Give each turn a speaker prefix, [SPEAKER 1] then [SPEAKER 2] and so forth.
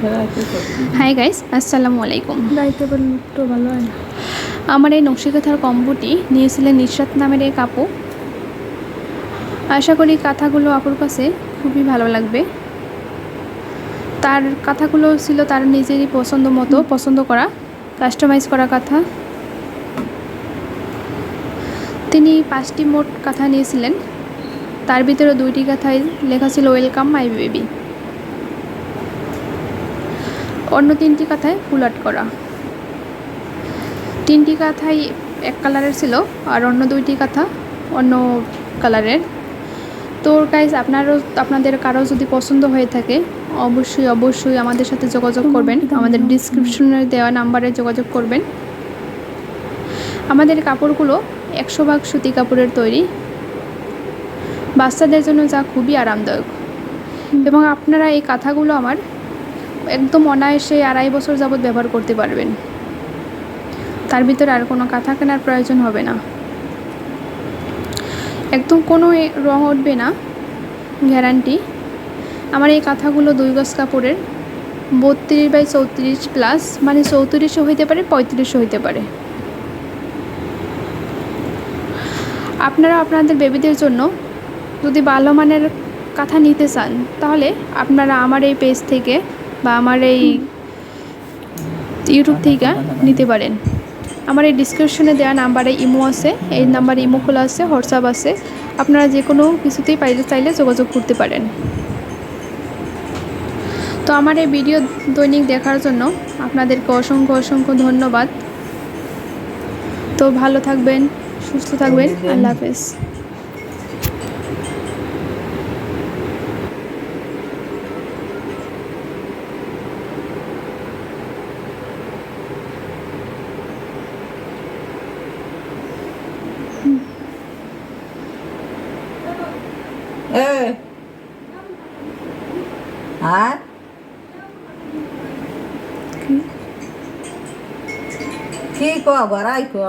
[SPEAKER 1] Hi guys, আসসালামু আলাইকুম।
[SPEAKER 2] গাইতে পারলে তো ভালো হয় না।
[SPEAKER 1] আমার এই নকশিকাথার কম্বোটি নিয়েছিলেন নিশরাত নামের এক আপু। আশা করি কথাগুলো আপুর কাছে খুবই ভালো লাগবে। তার কথাগুলো ছিল তার নিজেরই পছন্দ মতো পছন্দ করা, কাস্টমাইজ করা কথা। তিনি 5টি মোট কথা নিয়েছিলেন, তার ভিতরে 2টি কথায় লেখা ছিল ওয়েলকাম মাই বেবি, অন্য 3টি কথায় ফুল আর্ট করা। 3টি কথাই এক কালারের ছিল আর অন্য 2টি কথা অন্য কালারের। তো গাইস, আপনাদের কারো যদি পছন্দ হয়ে থাকে অবশ্যই আমাদের সাথে যোগাযোগ করবেন, আমাদের ডিসক্রিপশনে দেওয়া নাম্বারে যোগাযোগ করবেন। আমাদের কাপড়গুলো 100% সুতি কাপড়ের তৈরি, বাচ্চাদের জন্য যা খুবই আরামদায়ক। এবং আপনারা এই কাঁথাগুলো আমার একদম অনায়াসে 2.5 বছর যাবৎ ব্যবহার করতে পারবেন। তার ভিতরে আর কোনো কাঁথা কেনার প্রয়োজন হবে না, একদম কোনো রং উঠবে না, গ্যারান্টি। আমার এই কাঁথাগুলো 2 গজ কাপড়ের, 32x34 প্লাস, মানে 34ও হইতে পারে 35ও হইতে পারে। আপনারা আপনাদের বেবিদের জন্য যদি ভালো মানের কাঁথা নিতে চান তাহলে আপনারা আমার এই পেজ থেকে বা আমার এই ইউটিউব থেকে নিতে পারেন। আমার এই ডিসক্রিপশনে দেওয়া নাম্বারে ইমো আছে, এই নাম্বারে ইমো খোলা আছে, হোয়াটসঅ্যাপ আছে। আপনারা যে কোনো কিছুতেই চাইলে যোগাযোগ করতে পারেন। তো আমার এই ভিডিও দৈনিক দেখার জন্য আপনাদেরকে অসংখ্য ধন্যবাদ। তো ভালো থাকবেন, সুস্থ থাকবেন, আল্লাহ হাফেজ।
[SPEAKER 3] হ্যাঁ কি কো গড়াই কো